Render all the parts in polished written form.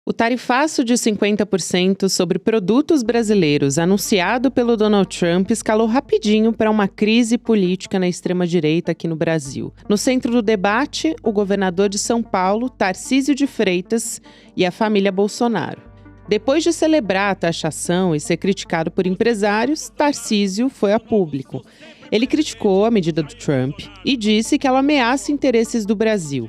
O tarifaço de 50% sobre produtos brasileiros anunciado pelo Donald Trump escalou rapidinho para uma crise política na extrema-direita aqui no Brasil. No centro do debate, o governador de São Paulo, Tarcísio de Freitas, e a família Bolsonaro. Depois de celebrar a taxação e ser criticado por empresários, Tarcísio foi a público. Ele criticou a medida do Trump e disse que ela ameaça interesses do Brasil.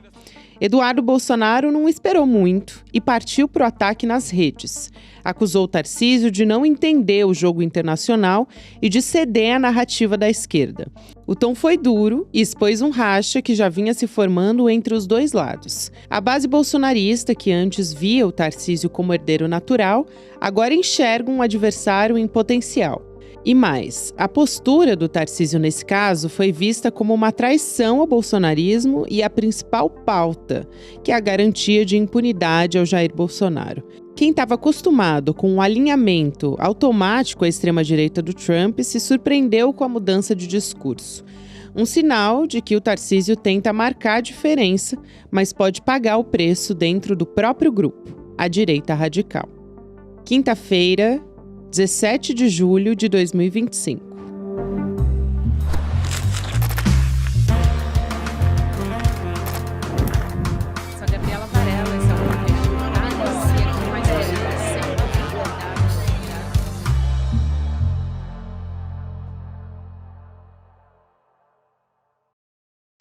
Eduardo Bolsonaro não esperou muito e partiu para o ataque nas redes. Acusou Tarcísio de não entender o jogo internacional e de ceder à narrativa da esquerda. O tom foi duro e expôs um racha que já vinha se formando entre os dois lados. A base bolsonarista, que antes via o Tarcísio como herdeiro natural, agora enxerga um adversário em potencial. E mais, a postura do Tarcísio nesse caso foi vista como uma traição ao bolsonarismo e a principal pauta, que é a garantia de impunidade ao Jair Bolsonaro. Quem estava acostumado com um alinhamento automático à extrema-direita do Trump se surpreendeu com a mudança de discurso. Um sinal de que o Tarcísio tenta marcar a diferença, mas pode pagar o preço dentro do próprio grupo, a direita radical. Quinta-feira, 17 de julho de 2025. Sou a Gabriela Varela, esse é o podcast Detalhes, e aqui mais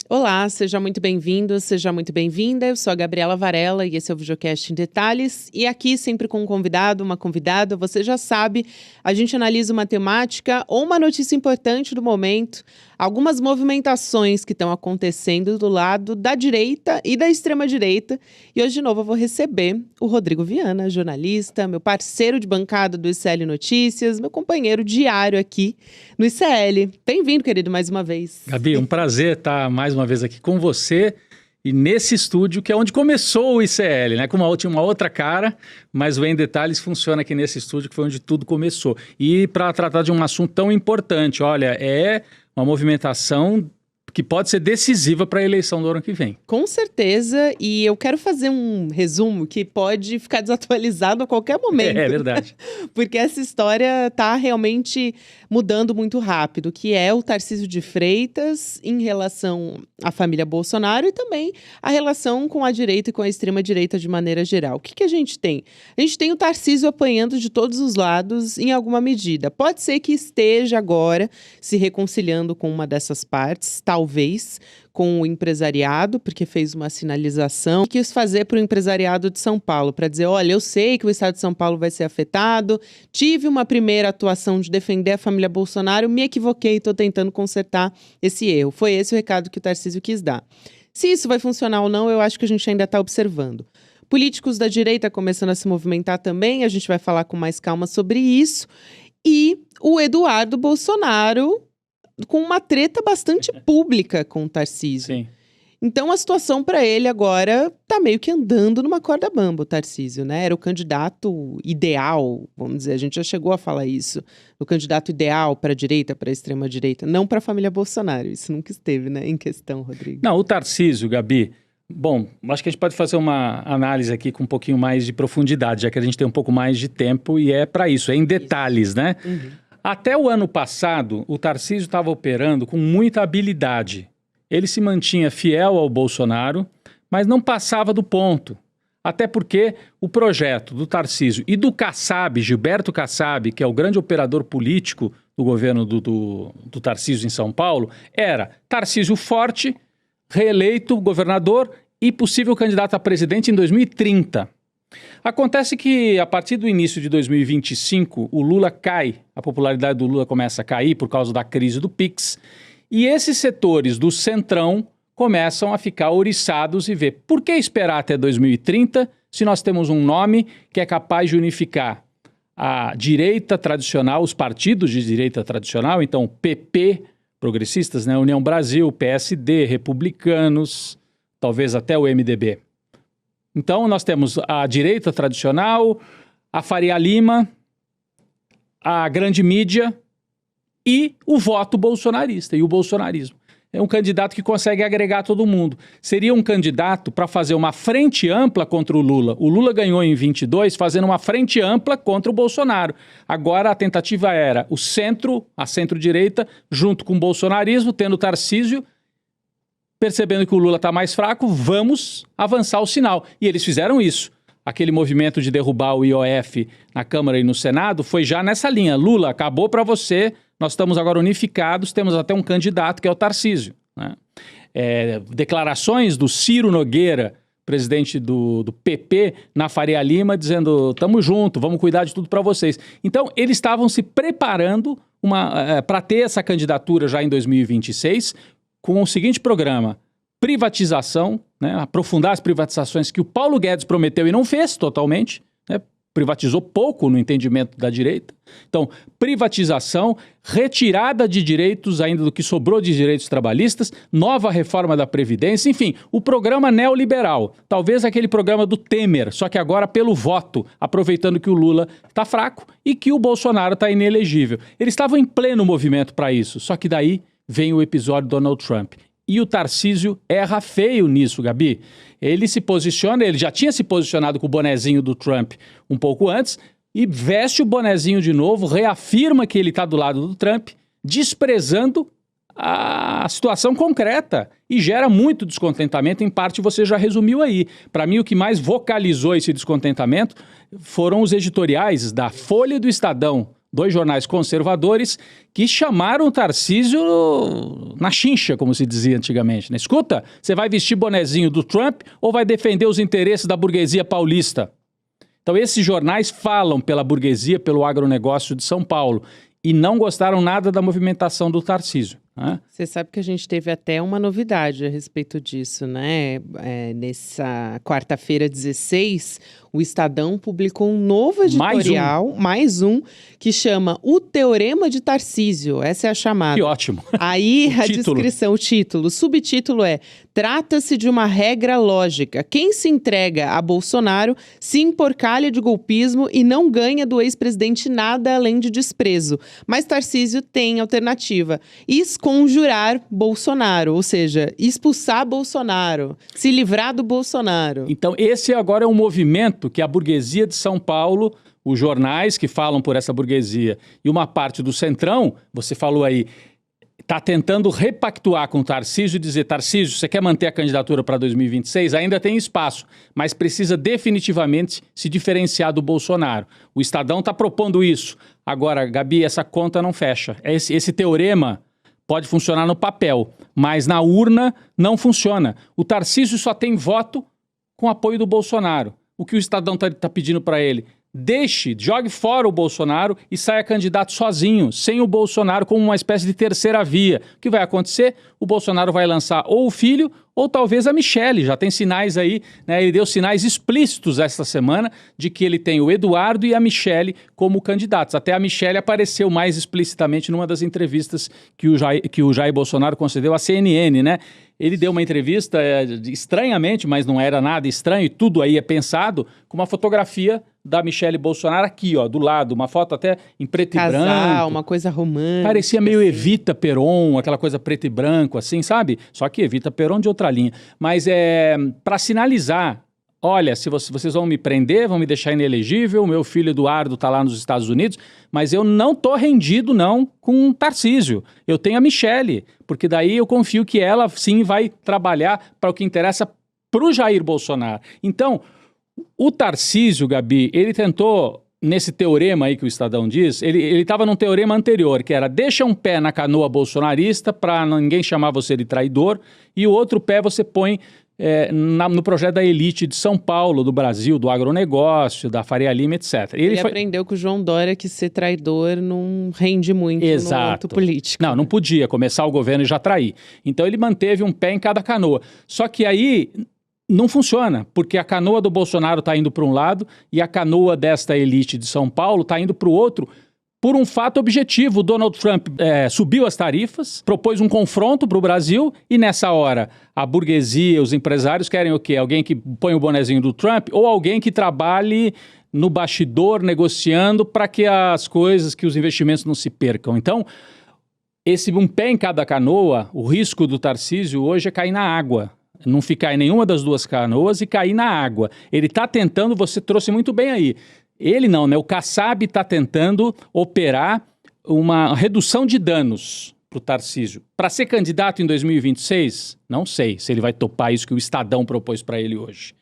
Olá, seja muito bem-vindo, seja muito bem-vinda. Eu sou a Gabriela Varela e esse é o videocast em Detalhes. E aqui, sempre com um convidado, uma convidada, você já sabe, a gente analisa uma temática ou uma notícia importante do momento, algumas movimentações que estão acontecendo do lado da direita e da extrema-direita. E hoje, de novo, eu vou receber o Rodrigo Viana, jornalista, meu parceiro de bancada do ICL Notícias, meu companheiro diário aqui no ICL. Bem-vindo, querido, mais uma vez. Gabi, um prazer estar mais uma vez aqui com você e nesse estúdio que é onde começou o ICL, né? Com uma outra cara, mas o Em Detalhes funciona aqui nesse estúdio que foi onde tudo começou. E para tratar de um assunto tão importante, olha, é uma movimentação que pode ser decisiva para a eleição do ano que vem. Com certeza, e eu quero fazer um resumo que pode ficar desatualizado a qualquer momento. É verdade. Porque essa história está realmente mudando muito rápido, que é o Tarcísio de Freitas em relação à família Bolsonaro e também a relação com a direita e com a extrema-direita de maneira geral. O que a gente tem? A gente tem o Tarcísio apanhando de todos os lados em alguma medida. Pode ser que esteja agora se reconciliando com uma dessas partes, talvez com o empresariado, porque fez uma sinalização, quis fazer para o empresariado de São Paulo, para dizer, olha, eu sei que o estado de São Paulo vai ser afetado, tive uma primeira atuação de defender a família Bolsonaro, me equivoquei e estou tentando consertar esse erro. Foi esse o recado que o Tarcísio quis dar. Se isso vai funcionar ou não, eu acho que a gente ainda está observando. Políticos da direita começando a se movimentar também, a gente vai falar com mais calma sobre isso. E o Eduardo Bolsonaro com uma treta bastante pública com o Tarcísio. Sim. Então a situação para ele agora tá meio que andando numa corda bamba, o Tarcísio, né? Era o candidato ideal, vamos dizer, a gente já chegou a falar isso, o candidato ideal para a direita, para a extrema-direita, não para a família Bolsonaro, isso nunca esteve, né, em questão, Rodrigo. Não, o Tarcísio, Gabi, bom, acho que a gente pode fazer uma análise aqui com um pouquinho mais de profundidade, já que a gente tem um pouco mais de tempo e é para isso, é em detalhes, né? Uhum. Até o ano passado, o Tarcísio estava operando com muita habilidade. Ele se mantinha fiel ao Bolsonaro, mas não passava do ponto. Até porque o projeto do Tarcísio e do Kassab, Gilberto Kassab, que é o grande operador político do governo do Tarcísio em São Paulo, era Tarcísio forte, reeleito governador e possível candidato a presidente em 2030. Acontece que, a partir do início de 2025, o Lula cai, a popularidade do Lula começa a cair por causa da crise do Pix, e esses setores do Centrão começam a ficar ouriçados e ver por que esperar até 2030 se nós temos um nome que é capaz de unificar a direita tradicional, os partidos de direita tradicional, então PP, progressistas, né? União Brasil, PSD, republicanos, talvez até o MDB. Então, nós temos a direita tradicional, a Faria Lima, a grande mídia e o voto bolsonarista e o bolsonarismo. é um candidato que consegue agregar todo mundo. Seria um candidato para fazer uma frente ampla contra o Lula. O Lula ganhou em 22 fazendo uma frente ampla contra o Bolsonaro. Agora a tentativa era o centro, a centro-direita, junto com o bolsonarismo, tendo o Tarcísio, percebendo que o Lula está mais fraco, vamos avançar o sinal. E eles fizeram isso. Aquele movimento de derrubar o IOF na Câmara e no Senado foi já nessa linha. Lula, acabou para você, nós estamos agora unificados, temos até um candidato que é o Tarcísio. Né? Declarações do Ciro Nogueira, presidente do PP, na Faria Lima, dizendo, tamo junto, vamos cuidar de tudo para vocês. Então, eles estavam se preparando para ter essa candidatura já em 2026, com o seguinte programa: privatização, né, aprofundar as privatizações que o Paulo Guedes prometeu e não fez totalmente, né, privatizou pouco no entendimento da direita. Então, privatização, retirada de direitos ainda do que sobrou de direitos trabalhistas, nova reforma da Previdência, enfim, o programa neoliberal. Talvez aquele programa do Temer, só que agora pelo voto, aproveitando que o Lula está fraco e que o Bolsonaro está inelegível. Eles estavam em pleno movimento para isso, só que daí vem o episódio Donald Trump. E o Tarcísio erra feio nisso, Gabi. Ele se posiciona, ele já tinha se posicionado com o bonezinho do Trump um pouco antes, e veste o bonezinho de novo, reafirma que ele está do lado do Trump, desprezando a situação concreta. E gera muito descontentamento, em parte você já resumiu aí. Para mim, o que mais vocalizou esse descontentamento foram os editoriais da Folha e do Estadão, 2 jornais conservadores, que chamaram o Tarcísio na chincha, como se dizia antigamente. Né? Escuta, você vai vestir bonezinho do Trump ou vai defender os interesses da burguesia paulista? Então esses jornais falam pela burguesia, pelo agronegócio de São Paulo, e não gostaram nada da movimentação do Tarcísio. Né? Você sabe que a gente teve até uma novidade a respeito disso, né? Nessa quarta-feira 16, o Estadão publicou um novo editorial, mais um, que chama O Teorema de Tarcísio. Essa é a chamada. Que ótimo. Aí a descrição, o título, o subtítulo é: trata-se de uma regra lógica. Quem se entrega a Bolsonaro se emporcalha de golpismo e não ganha do ex-presidente nada além de desprezo. Mas Tarcísio tem alternativa: esconjurar Bolsonaro, ou seja, expulsar Bolsonaro, se livrar do Bolsonaro. Então esse agora é um movimento que a burguesia de São Paulo, os jornais que falam por essa burguesia e uma parte do Centrão, você falou aí, está tentando repactuar com o Tarcísio e dizer: Tarcísio, você quer manter a candidatura para 2026? Ainda tem espaço, mas precisa definitivamente se diferenciar do Bolsonaro. O Estadão está propondo isso. Agora, Gabi, essa conta não fecha. Esse teorema pode funcionar no papel, mas na urna não funciona. O Tarcísio só tem voto com apoio do Bolsonaro. O que o Estadão está pedindo para ele? Jogue fora o Bolsonaro e saia candidato sozinho, sem o Bolsonaro, como uma espécie de terceira via. O que vai acontecer? O Bolsonaro vai lançar ou o filho ou talvez a Michele. Já tem sinais aí, né? Ele deu sinais explícitos esta semana de que ele tem o Eduardo e a Michele como candidatos. Até a Michele apareceu mais explicitamente numa das entrevistas que o Jair Bolsonaro concedeu à CNN, né? Ele deu uma entrevista estranhamente, mas não era nada estranho, e tudo aí é pensado, com uma fotografia da Michele Bolsonaro aqui, ó, do lado, uma foto até em preto e branco. Uma coisa romântica. Parecia meio assim. Evita Peron, aquela coisa preto e branco, assim, sabe? Só que Evita Peron de outra linha. Mas para sinalizar: olha, se vocês vão me prender, vão me deixar inelegível, o meu filho Eduardo está lá nos Estados Unidos, mas eu não estou rendido, não, com Tarcísio. Eu tenho a Michele, porque daí eu confio que ela, sim, vai trabalhar para o que interessa para o Jair Bolsonaro. Então, o Tarcísio, Gabi, ele tentou, nesse teorema aí que o Estadão diz, ele estava num teorema anterior, que era: deixa um pé na canoa bolsonarista para ninguém chamar você de traidor, e o outro pé você põe no projeto da elite de São Paulo, do Brasil, do agronegócio, da Faria Lima, etc. Ele aprendeu com o João Dória que ser traidor não rende muito. Exato. No âmbito político. Não podia começar o governo e já trair. Então ele manteve um pé em cada canoa. Só que aí não funciona, porque a canoa do Bolsonaro está indo para um lado e a canoa desta elite de São Paulo está indo para o outro, por um fato objetivo. O Donald Trump subiu as tarifas, propôs um confronto para o Brasil, e nessa hora a burguesia, os empresários querem o quê? Alguém que põe o bonezinho do Trump ou alguém que trabalhe no bastidor negociando para que as coisas, que os investimentos não se percam. Então, esse um pé em cada canoa, o risco do Tarcísio hoje é cair na água. Não ficar em nenhuma das duas canoas e cair na água. Ele está tentando, você trouxe muito bem aí. Ele não, né? O Kassab está tentando operar uma redução de danos para o Tarcísio. Para ser candidato em 2026, não sei se ele vai topar isso que o Estadão propôs para ele hoje.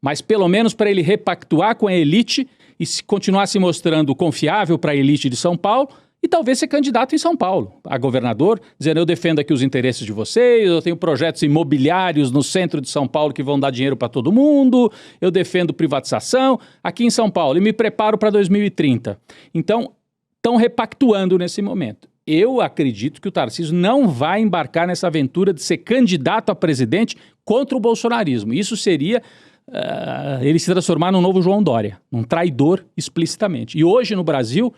Mas pelo menos para ele repactuar com a elite e continuar se mostrando confiável para a elite de São Paulo e talvez ser candidato em São Paulo, a governador, dizendo eu defendo aqui os interesses de vocês, eu tenho projetos imobiliários no centro de São Paulo que vão dar dinheiro para todo mundo, eu defendo privatização aqui em São Paulo e me preparo para 2030. Então, estão repactuando nesse momento. Eu acredito que o Tarcísio não vai embarcar nessa aventura de ser candidato a presidente contra o bolsonarismo. Isso seria ele se transformar num novo João Dória, um traidor explicitamente. E hoje no Brasil,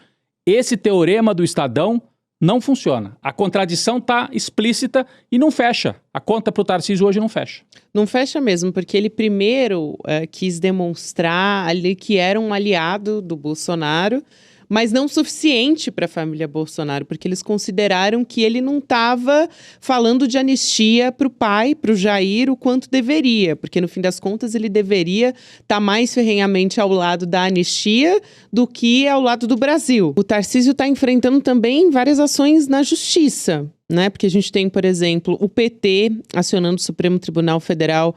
esse teorema do Estadão não funciona. A contradição está explícita e não fecha. A conta para o Tarcísio hoje não fecha. Não fecha mesmo, porque ele primeiro quis demonstrar ali que era um aliado do Bolsonaro, mas não suficiente para a família Bolsonaro, porque eles consideraram que ele não estava falando de anistia para o pai, para o Jair, o quanto deveria, porque no fim das contas ele deveria estar mais ferrenhamente ao lado da anistia do que ao lado do Brasil. O Tarcísio está enfrentando também várias ações na justiça, né? Porque a gente tem, por exemplo, o PT acionando o Supremo Tribunal Federal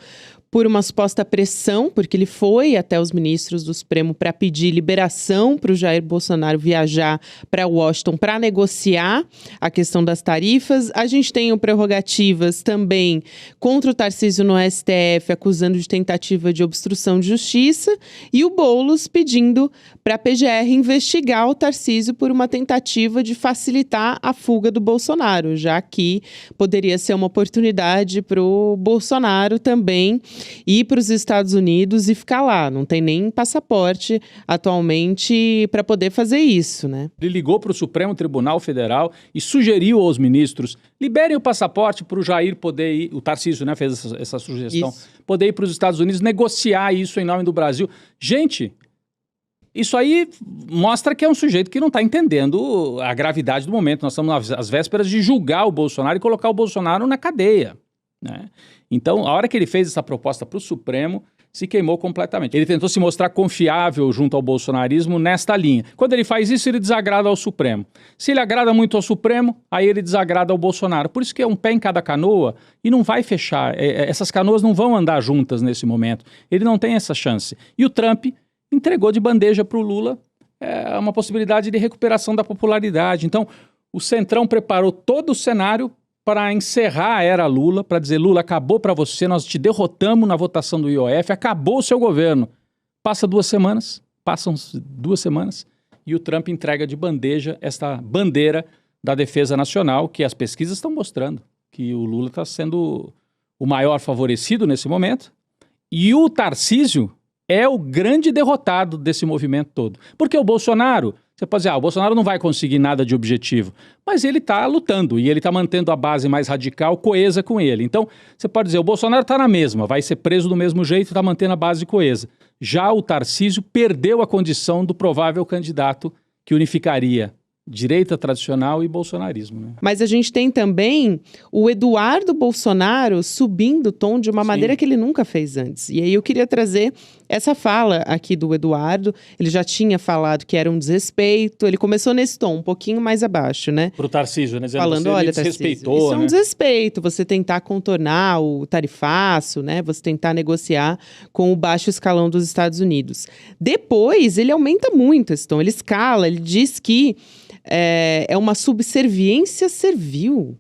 por uma suposta pressão, porque ele foi até os ministros do Supremo para pedir liberação para o Jair Bolsonaro viajar para Washington para negociar a questão das tarifas. A gente tem prerrogativas também contra o Tarcísio no STF, acusando de tentativa de obstrução de justiça, e o Boulos pedindo para a PGR investigar o Tarcísio por uma tentativa de facilitar a fuga do Bolsonaro, já que poderia ser uma oportunidade para o Bolsonaro também ir para os Estados Unidos e ficar lá. Não tem nem passaporte atualmente para poder fazer isso, né? Ele ligou para o Supremo Tribunal Federal e sugeriu aos ministros: liberem o passaporte para o Jair poder ir, o Tarcísio, né, fez essa sugestão, isso, poder ir para os Estados Unidos, negociar isso em nome do Brasil. Gente, isso aí mostra que é um sujeito que não está entendendo a gravidade do momento. Nós estamos às vésperas de julgar o Bolsonaro e colocar o Bolsonaro na cadeia, né? Então, a hora que ele fez essa proposta para o Supremo, se queimou completamente. Ele tentou se mostrar confiável junto ao bolsonarismo nesta linha. Quando ele faz isso, ele desagrada ao Supremo. Se ele agrada muito ao Supremo, aí ele desagrada ao Bolsonaro. Por isso que é um pé em cada canoa e não vai fechar. Essas canoas não vão andar juntas nesse momento. Ele não tem essa chance. E o Trump entregou de bandeja para o Lula uma possibilidade de recuperação da popularidade. Então, o Centrão preparou todo o cenário para encerrar a era Lula, para dizer: Lula, acabou para você, nós te derrotamos na votação do IOF, acabou o seu governo. Passam 2 semanas e o Trump entrega de bandeja esta bandeira da defesa nacional, que as pesquisas estão mostrando que o Lula está sendo o maior favorecido nesse momento, e o Tarcísio é o grande derrotado desse movimento todo. Porque o Bolsonaro, você pode dizer, o Bolsonaro não vai conseguir nada de objetivo, mas ele está lutando e ele está mantendo a base mais radical coesa com ele. Então, você pode dizer, o Bolsonaro está na mesma, vai ser preso do mesmo jeito e está mantendo a base coesa. Já o Tarcísio perdeu a condição do provável candidato que unificaria direita tradicional e bolsonarismo, né? Mas a gente tem também o Eduardo Bolsonaro subindo o tom de uma maneira que ele nunca fez antes. E aí eu queria trazer essa fala aqui do Eduardo. Ele já tinha falado que era um desrespeito. Ele começou nesse tom, um pouquinho mais abaixo, né? Pro Tarcísio, né? Dizendo, falando, olha, Tarcísio, isso é um desrespeito. Você tentar contornar o tarifaço, né? Você tentar negociar com o baixo escalão dos Estados Unidos. Depois, ele aumenta muito esse tom. Ele escala, ele diz que é uma subserviência servil.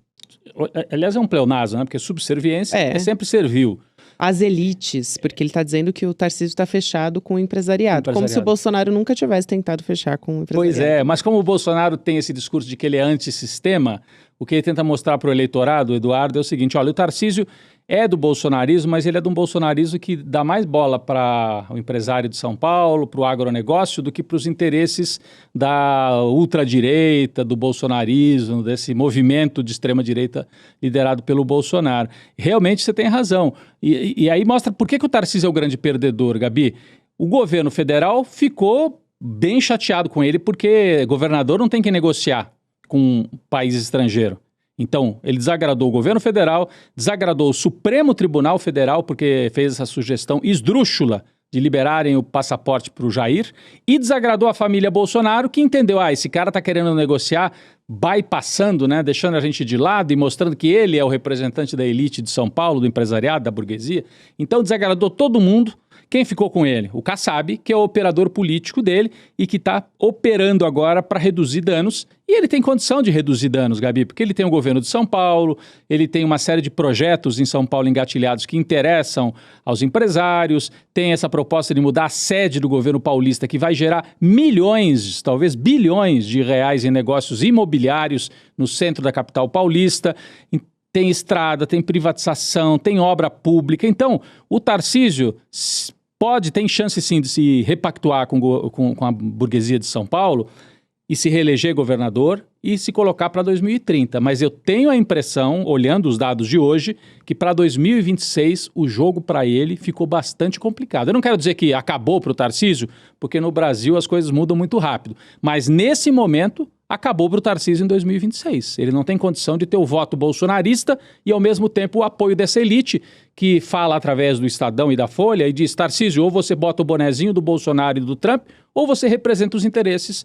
Aliás, é um pleonasmo, né? Porque subserviência é sempre servil. As elites, porque ele está dizendo que o Tarcísio está fechado com o empresariado. Como se o Bolsonaro nunca tivesse tentado fechar com o empresariado. Pois é, mas como o Bolsonaro tem esse discurso de que ele é antissistema, o que ele tenta mostrar para o eleitorado, Eduardo, é o seguinte: olha, o Tarcísio é do bolsonarismo, mas ele é de um bolsonarismo que dá mais bola para o empresário de São Paulo, para o agronegócio, do que para os interesses da ultradireita, do bolsonarismo, desse movimento de extrema-direita liderado pelo Bolsonaro. Realmente você tem razão. E aí mostra por que o Tarcísio é o grande perdedor, Gabi. O governo federal ficou bem chateado com ele, porque governador não tem que negociar com um país estrangeiro. Então, ele desagradou o governo federal, desagradou o Supremo Tribunal Federal, porque fez essa sugestão esdrúxula de liberarem o passaporte para o Jair, e desagradou a família Bolsonaro, que entendeu, esse cara está querendo negociar, bypassando, né, deixando a gente de lado e mostrando que ele é o representante da elite de São Paulo, do empresariado, da burguesia. Então desagradou todo mundo. Quem ficou com ele? O Kassab, que é o operador político dele e que está operando agora para reduzir danos. E ele tem condição de reduzir danos, Gabi, porque ele tem o governo de São Paulo, ele tem uma série de projetos em São Paulo engatilhados que interessam aos empresários, tem essa proposta de mudar a sede do governo paulista, que vai gerar milhões, talvez bilhões de reais em negócios imobiliários no centro da capital paulista. Tem estrada, tem privatização, tem obra pública. Então, o Tarcísio tem chance sim de se repactuar com a burguesia de São Paulo e se reeleger governador e se colocar para 2030. Mas eu tenho a impressão, olhando os dados de hoje, que para 2026 o jogo para ele ficou bastante complicado. Eu não quero dizer que acabou para o Tarcísio, porque no Brasil as coisas mudam muito rápido. Mas nesse momento acabou para o Tarcísio em 2026. Ele não tem condição de ter o voto bolsonarista e, ao mesmo tempo, o apoio dessa elite que fala através do Estadão e da Folha e diz, Tarcísio, ou você bota o bonezinho do Bolsonaro e do Trump, ou você representa os interesses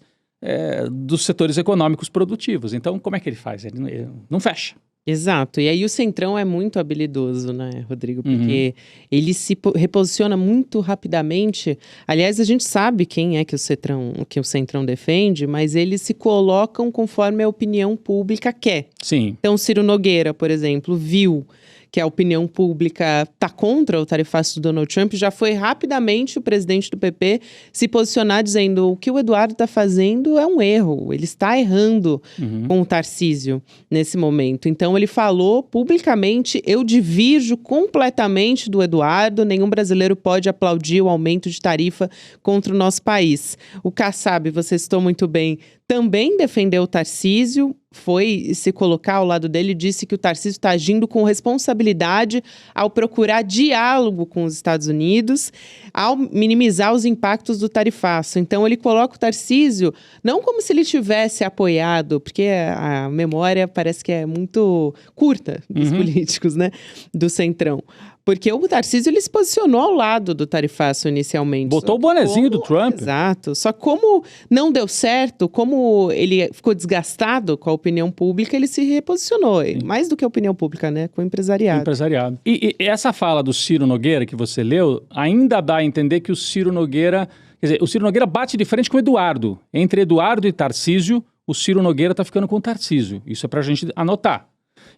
dos setores econômicos produtivos. Então, como é que ele faz? Ele não fecha. Exato. E aí o Centrão é muito habilidoso, né, Rodrigo? Porque ele se reposiciona muito rapidamente. Aliás, a gente sabe quem é que o Centrão defende, mas eles se colocam conforme a opinião pública quer. Sim. Então, Ciro Nogueira, por exemplo, viu que a opinião pública está contra o tarifaço do Donald Trump, já foi rapidamente o presidente do PP se posicionar dizendo o que o Eduardo está fazendo é um erro, ele está errando com o Tarcísio nesse momento. Então ele falou publicamente, eu divirjo completamente do Eduardo, nenhum brasileiro pode aplaudir o aumento de tarifa contra o nosso país. O Kassab, você citou muito bem, também defendeu o Tarcísio, foi se colocar ao lado dele e disse que o Tarcísio está agindo com responsabilidade ao procurar diálogo com os Estados Unidos, ao minimizar os impactos do tarifaço. Então ele coloca o Tarcísio não como se ele tivesse apoiado, porque a memória parece que é muito curta dos políticos, né, do Centrão. Porque o Tarcísio, ele se posicionou ao lado do tarifaço inicialmente. Botou o bonezinho do Trump. Exato. Só como não deu certo, como ele ficou desgastado com a opinião pública, ele se reposicionou. Sim. Mais do que a opinião pública, né? Com o empresariado. E essa fala do Ciro Nogueira que você leu, ainda dá a entender que o Ciro Nogueira... Quer dizer, o Ciro Nogueira bate de frente com o Eduardo. Entre Eduardo e Tarcísio, o Ciro Nogueira está ficando com o Tarcísio. Isso é para a gente anotar.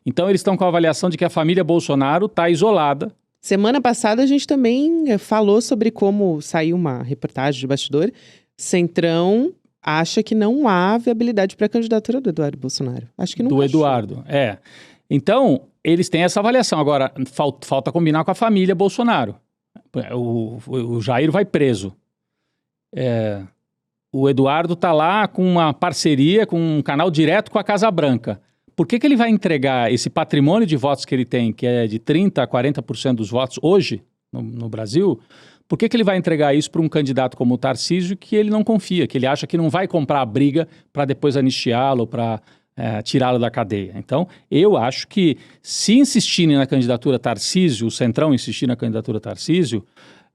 Então eles estão com a avaliação de que a família Bolsonaro está isolada. Semana passada a gente também falou sobre como saiu uma reportagem de bastidor. Centrão acha que não há viabilidade para a candidatura do Eduardo Bolsonaro. Acho que não. Do Eduardo, Então, eles têm essa avaliação. Agora, falta combinar com a família Bolsonaro. O Jair vai preso. O Eduardo está lá com uma parceria, com um canal direto com a Casa Branca. Por que ele vai entregar esse patrimônio de votos que ele tem, que é de 30% a 40% dos votos hoje no Brasil, por que ele vai entregar isso para um candidato como o Tarcísio que ele não confia, que ele acha que não vai comprar a briga para depois anistiá-lo, para tirá-lo da cadeia? Então, eu acho que se insistirem na candidatura Tarcísio, o Centrão insistir na candidatura Tarcísio,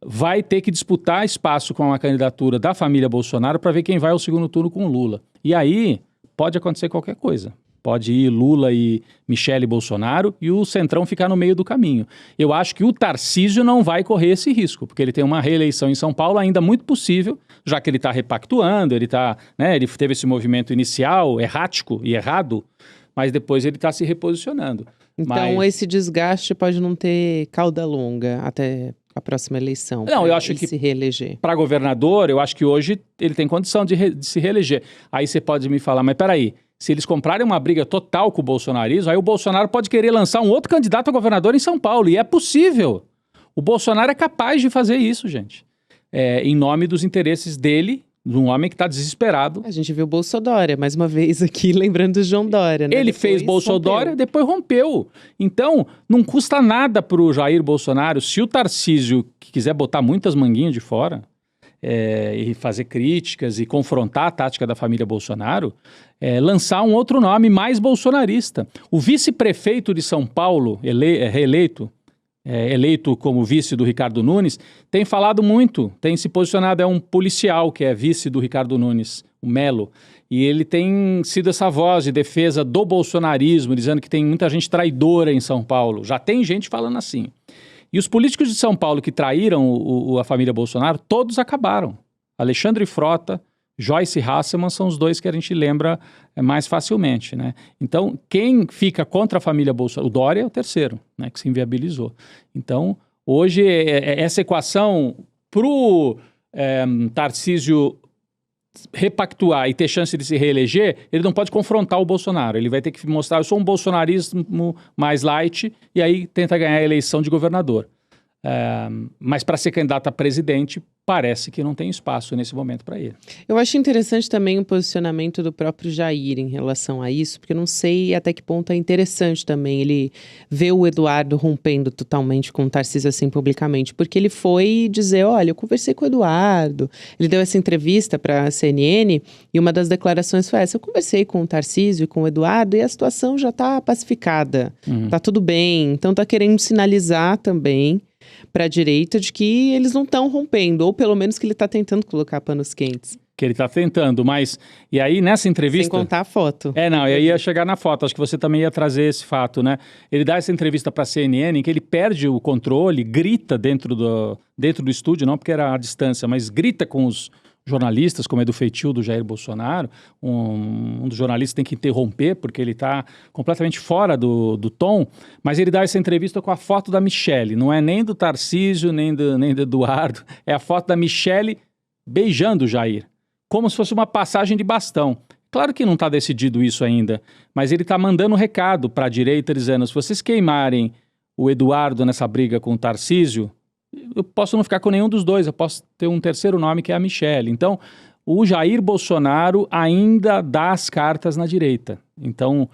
vai ter que disputar espaço com a candidatura da família Bolsonaro para ver quem vai ao segundo turno com o Lula. E aí pode acontecer qualquer coisa. Pode ir Lula e Michele Bolsonaro e o Centrão ficar no meio do caminho. Eu acho que o Tarcísio não vai correr esse risco, porque ele tem uma reeleição em São Paulo ainda muito possível, já que ele está repactuando, ele teve esse movimento inicial errático e errado, mas depois ele está se reposicionando. Então esse desgaste pode não ter cauda longa até a próxima eleição. Não, eu acho que se reeleger. Para governador, eu acho que hoje ele tem condição de se reeleger. Aí você pode me falar, mas peraí, se eles comprarem uma briga total com o bolsonarismo, aí o Bolsonaro pode querer lançar um outro candidato a governador em São Paulo. E é possível. O Bolsonaro é capaz de fazer isso, gente. Em nome dos interesses dele, de um homem que está desesperado. A gente viu o Bolsodória, mais uma vez aqui, lembrando do João Dória, né? Ele fez Bolsodória, depois rompeu. Então, não custa nada para o Jair Bolsonaro, se o Tarcísio que quiser botar muitas manguinhas de fora, e fazer críticas e confrontar a tática da família Bolsonaro, lançar um outro nome mais bolsonarista. O vice-prefeito de São Paulo, reeleito, eleito como vice do Ricardo Nunes, tem falado muito, tem se posicionado, é um policial que é vice do Ricardo Nunes, o Melo, e ele tem sido essa voz de defesa do bolsonarismo, dizendo que tem muita gente traidora em São Paulo. Já tem gente falando assim. E os políticos de São Paulo que traíram a família Bolsonaro, todos acabaram. Alexandre Frota, Joyce Hasselmann são os dois que a gente lembra mais facilmente, né? Então, quem fica contra a família Bolsonaro? O Dória é o terceiro, né, que se inviabilizou. Então, hoje, essa equação para o Tarcísio repactuar e ter chance de se reeleger, ele não pode confrontar o Bolsonaro. Ele vai ter que mostrar, eu sou um bolsonarismo mais light, e aí tenta ganhar a eleição de governador. Mas para ser candidato a presidente, parece que não tem espaço nesse momento para ele. Eu acho interessante também o posicionamento do próprio Jair em relação a isso, porque eu não sei até que ponto é interessante também ele ver o Eduardo rompendo totalmente com o Tarcísio assim publicamente, porque ele foi dizer, olha, eu conversei com o Eduardo, ele deu essa entrevista para a CNN e uma das declarações foi essa, eu conversei com o Tarcísio e com o Eduardo e a situação já está pacificada, tá tudo bem, então tá querendo sinalizar também para a direita de que eles não estão rompendo, ou pelo menos que ele está tentando colocar panos quentes. Que ele está tentando, mas... E aí, nessa entrevista... Sem contar a foto. Não, eu ia chegar na foto, acho que você também ia trazer esse fato, né? Ele dá essa entrevista para a CNN, em que ele perde o controle, grita dentro do estúdio, não porque era à distância, mas grita com os jornalistas, como é do feitio do Jair Bolsonaro. Um dos jornalistas tem que interromper, porque ele está completamente fora do tom, mas ele dá essa entrevista com a foto da Michelle, não é nem do Tarcísio, nem do Eduardo, é a foto da Michelle beijando o Jair, como se fosse uma passagem de bastão. Claro que não está decidido isso ainda, mas ele está mandando um recado para a direita, dizendo, se vocês queimarem o Eduardo nessa briga com o Tarcísio, eu posso não ficar com nenhum dos dois, eu posso ter um terceiro nome que é a Michelle. Então, o Jair Bolsonaro ainda dá as cartas na direita. Então,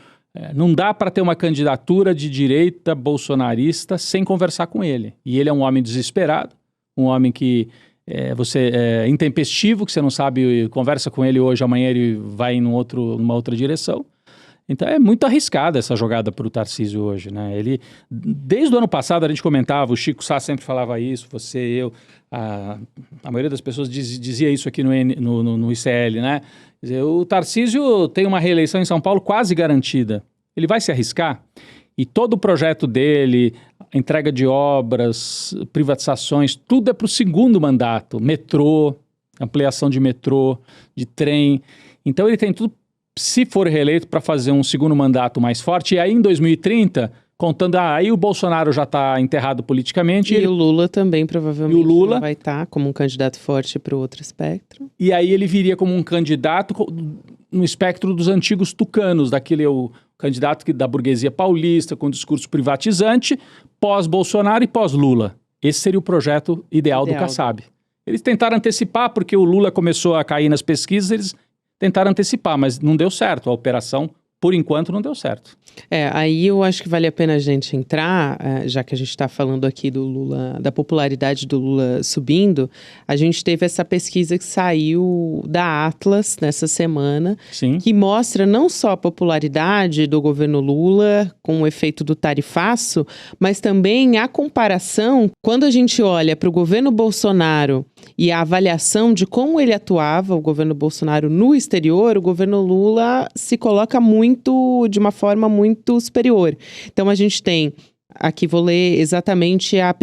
não dá para ter uma candidatura de direita bolsonarista sem conversar com ele. E ele é um homem desesperado, um homem que você é intempestivo, que você não sabe, conversa com ele hoje, amanhã ele vai numa outra direção. Então é muito arriscada essa jogada para o Tarcísio hoje, né? Ele, desde o ano passado a gente comentava, o Chico Sá sempre falava isso, você, eu, a maioria das pessoas dizia isso aqui no ICL, né? Quer dizer, o Tarcísio tem uma reeleição em São Paulo quase garantida. Ele vai se arriscar? E todo o projeto dele, entrega de obras, privatizações, tudo é para o segundo mandato. Metrô, ampliação de metrô, de trem. Então ele tem tudo, se for reeleito, para fazer um segundo mandato mais forte. E aí em 2030, contando, aí o Bolsonaro já está enterrado politicamente. E o Lula também provavelmente não vai estar como um candidato forte para o outro espectro. E aí ele viria como um candidato no espectro dos antigos tucanos, daquele o candidato da burguesia paulista, com discurso privatizante, pós-Bolsonaro e pós-Lula. Esse seria o projeto ideal do Kassab. Eles tentaram antecipar, porque o Lula começou a cair nas pesquisas, eles tentaram antecipar, mas não deu certo. A operação, por enquanto, não deu certo. Aí eu acho que vale a pena a gente entrar, já que a gente está falando aqui do Lula, da popularidade do Lula subindo, a gente teve essa pesquisa que saiu da Atlas nessa semana, Sim. Que mostra não só a popularidade do governo Lula com o efeito do tarifaço, mas também a comparação, quando a gente olha para o governo Bolsonaro e a avaliação de como ele atuava, o governo Bolsonaro no exterior, o governo Lula se coloca de uma forma muito superior. Então a gente tem, aqui vou ler exatamente a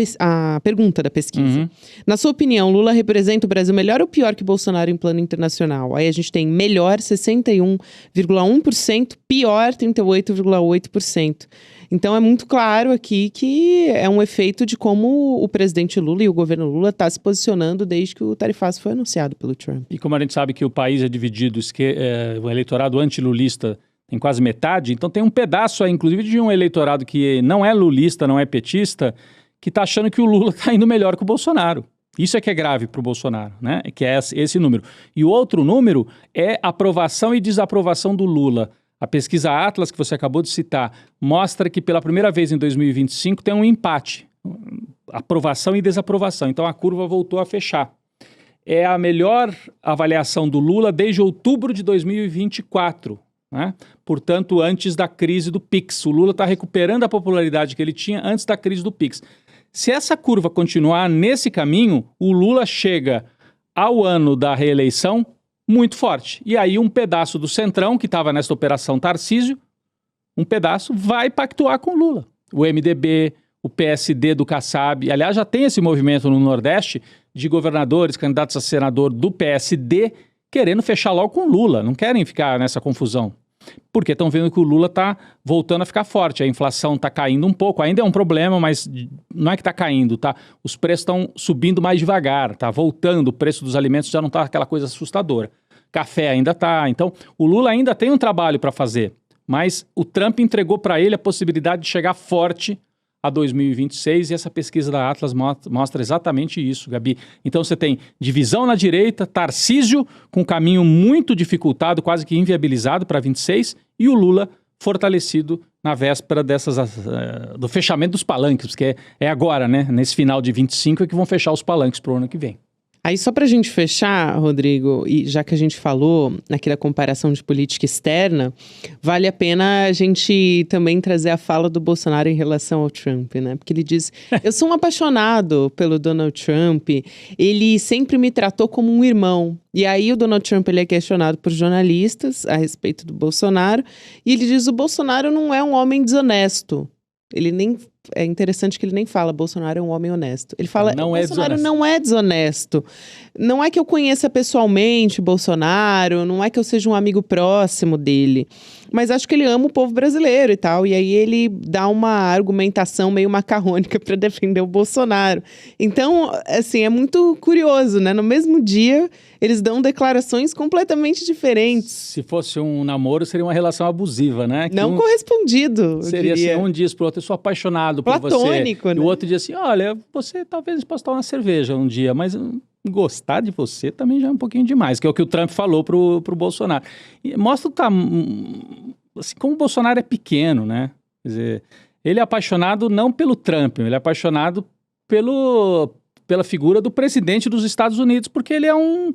pergunta da pesquisa. Uhum. Na sua opinião, Lula representa o Brasil melhor ou pior que Bolsonaro em plano internacional? Aí a gente tem melhor 61,1%, pior 38,8%. Então é muito claro aqui que é um efeito de como o presidente Lula e o governo Lula está se posicionando desde que o tarifaço foi anunciado pelo Trump. E como a gente sabe que o país é dividido, o eleitorado antilulista tem quase metade, então tem um pedaço aí, inclusive, de um eleitorado que não é lulista, não é petista, que está achando que o Lula está indo melhor que o Bolsonaro. Isso é que é grave para o Bolsonaro, né? Que é esse número. E o outro número é aprovação e desaprovação do Lula. A pesquisa Atlas, que você acabou de citar, mostra que pela primeira vez em 2025 tem um empate, aprovação e desaprovação. Então a curva voltou a fechar. é a melhor avaliação do Lula desde outubro de 2024, né? Portanto, antes da crise do Pix. O Lula está recuperando a popularidade que ele tinha antes da crise do Pix. Se essa curva continuar nesse caminho, o Lula chega ao ano da reeleição muito forte. E aí um pedaço do Centrão, que estava nessa operação Tarcísio, um pedaço vai pactuar com o Lula. O MDB, o PSD do Kassab, aliás, já tem esse movimento no Nordeste de governadores, candidatos a senador do PSD, querendo fechar logo com o Lula. Não querem ficar nessa confusão. Porque estão vendo que o Lula está voltando a ficar forte. A inflação está caindo um pouco. Ainda é um problema, mas não é que está caindo, tá? Os preços estão subindo mais devagar, tá voltando. O preço dos alimentos já não está aquela coisa assustadora. Café ainda está. Então, o Lula ainda tem um trabalho para fazer. Mas o Trump entregou para ele a possibilidade de chegar forte a 2026 e essa pesquisa da Atlas mostra exatamente isso, Gabi. Então você tem divisão na direita, Tarcísio com um caminho muito dificultado, quase que inviabilizado para 26 e o Lula fortalecido na véspera do fechamento dos palanques, porque é agora, né? Nesse final de 25 é que vão fechar os palanques para o ano que vem. Aí só pra gente fechar, Rodrigo, e já que a gente falou naquela comparação de política externa, vale a pena a gente também trazer a fala do Bolsonaro em relação ao Trump, né? Porque ele diz, eu sou um apaixonado pelo Donald Trump, ele sempre me tratou como um irmão. E aí o Donald Trump ele é questionado por jornalistas a respeito do Bolsonaro, e ele diz, o Bolsonaro não é um homem desonesto. Ele nem... É interessante que ele nem fala Bolsonaro é um homem honesto. Ele fala, Bolsonaro não é desonesto. Não é que eu conheça pessoalmente Bolsonaro, não é que eu seja um amigo próximo dele. Mas acho que ele ama o povo brasileiro e tal. E aí ele dá uma argumentação meio macarrônica para defender o Bolsonaro. Então, assim, é muito curioso, né? No mesmo dia, eles dão declarações completamente diferentes. Se fosse um namoro, seria uma relação abusiva, né? Que não correspondido, seria assim, um diz pro outro, eu sou apaixonado por você. Platônico, né? E o outro diz assim, olha, você talvez possa tomar uma cerveja um dia, mas gostar de você também já é um pouquinho demais, que é o que o Trump falou pro Bolsonaro. E mostra assim, como o Bolsonaro é pequeno, né? Quer dizer, ele é apaixonado não pelo Trump, ele é apaixonado pela figura do presidente dos Estados Unidos, porque ele é um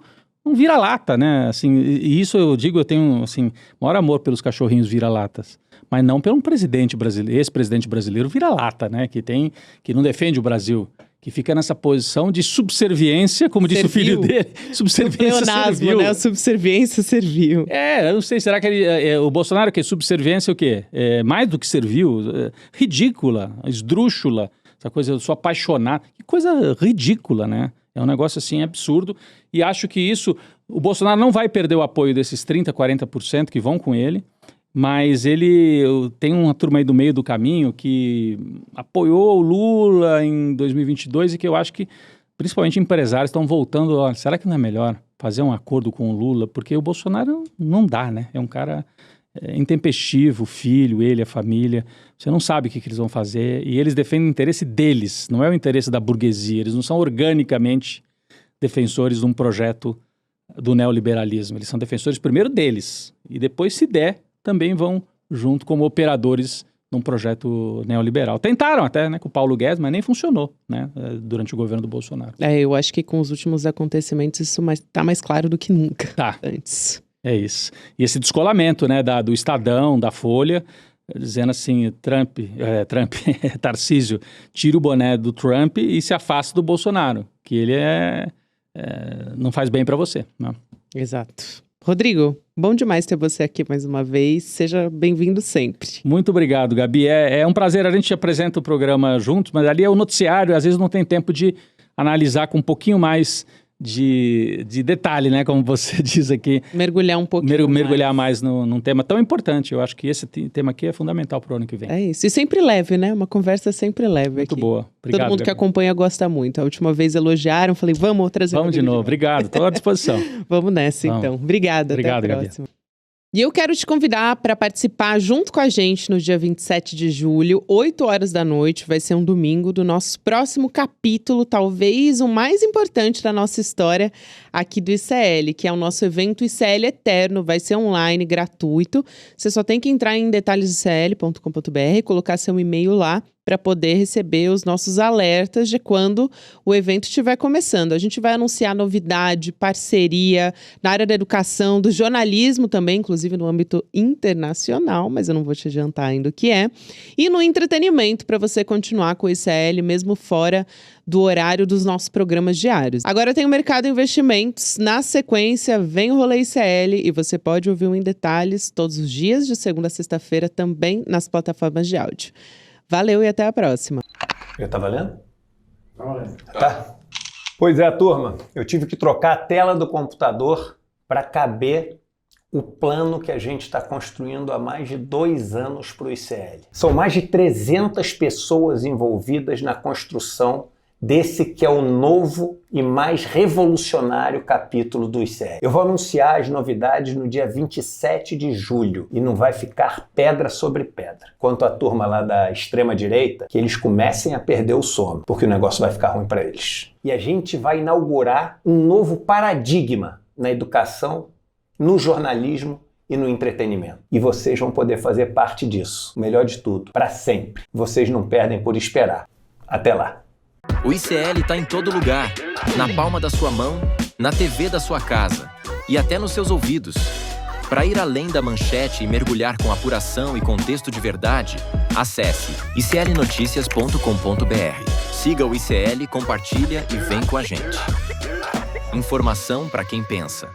vira-lata, né? Assim, e isso eu digo, eu tenho assim, maior amor pelos cachorrinhos vira-latas, mas não pelo presidente brasileiro, ex-presidente brasileiro vira-lata, né? Que não defende o Brasil, que fica nessa posição de subserviência, como disse o filho dele. Subserviência servil. Né? A subserviência servil. Eu não sei, será que o Bolsonaro que é subserviência o quê? Mais do que servil? Ridícula, esdrúxula, essa coisa, eu sou apaixonado. Que coisa ridícula, né? É um negócio assim absurdo. E acho que o Bolsonaro não vai perder o apoio desses 30%, 40% que vão com ele. Mas tem uma turma aí do meio do caminho que apoiou o Lula em 2022 e que eu acho que, principalmente empresários, estão voltando, olha, será que não é melhor fazer um acordo com o Lula? Porque o Bolsonaro não dá, né? É um cara intempestivo, o filho, ele, a família. Você não sabe o que eles vão fazer e eles defendem o interesse deles, não é o interesse da burguesia. Eles não são organicamente defensores de um projeto do neoliberalismo. Eles são defensores primeiro deles e depois, se der, também vão junto como operadores num projeto neoliberal. Tentaram até, né, com o Paulo Guedes, mas nem funcionou, né, durante o governo do Bolsonaro. Eu acho que com os últimos acontecimentos isso está mais claro do que nunca antes. É isso. E esse descolamento, né, do Estadão, da Folha, dizendo assim, Tarcísio, tira o boné do Trump e se afasta do Bolsonaro, que ele não faz bem para você, né? Exato. Rodrigo, bom demais ter você aqui mais uma vez. Seja bem-vindo sempre. Muito obrigado, Gabi. É um prazer. A gente apresenta o programa juntos, mas ali é o noticiário. Às vezes não tem tempo de analisar com um pouquinho mais de detalhe, né? Como você diz aqui. Mergulhar um pouquinho mergulhar mais num tema tão importante. Eu acho que esse tema aqui é fundamental para o ano que vem. É isso. E sempre leve, né? Uma conversa sempre leve muito aqui. Boa. Obrigado, todo mundo Gabi. Que acompanha gosta muito. A última vez elogiaram, falei, vamos trazer. Vamos de novo. Obrigado. Estou à disposição. Vamos nessa, então. Obrigada. Obrigado, até a próxima. Gabi. E eu quero te convidar para participar junto com a gente no dia 27 de julho, 8 horas da noite, vai ser um domingo, do nosso próximo capítulo, talvez o mais importante da nossa história aqui do ICL, que é o nosso evento ICL Eterno, vai ser online, gratuito. Você só tem que entrar em detalhesicl.com.br, colocar seu e-mail lá para poder receber os nossos alertas de quando o evento estiver começando. A gente vai anunciar novidade, parceria na área da educação, do jornalismo também, inclusive no âmbito internacional, mas eu não vou te adiantar ainda o que é. E no entretenimento, para você continuar com o ICL, mesmo fora do horário dos nossos programas diários. Agora tem o Mercado Investimentos. Na sequência, vem o Rolê ICL e você pode ouvir em detalhes todos os dias, de segunda a sexta-feira, também nas plataformas de áudio. Valeu e até a próxima. Já tá valendo? Tá valendo. Tá. Pois é, turma. Eu tive que trocar a tela do computador para caber o plano que a gente está construindo há mais de 2 anos para o ICL. São mais de 300 pessoas envolvidas na construção desse que é o novo e mais revolucionário capítulo do ICL. Eu vou anunciar as novidades no dia 27 de julho e não vai ficar pedra sobre pedra. Quanto à turma lá da extrema-direita, que eles comecem a perder o sono, porque o negócio vai ficar ruim para eles. E a gente vai inaugurar um novo paradigma na educação, no jornalismo e no entretenimento. E vocês vão poder fazer parte disso. O melhor de tudo, para sempre. Vocês não perdem por esperar. Até lá. O ICL está em todo lugar, na palma da sua mão, na TV da sua casa e até nos seus ouvidos. Para ir além da manchete e mergulhar com apuração e contexto de verdade, acesse iclnoticias.com.br. Siga o ICL, compartilha e vem com a gente. Informação para quem pensa.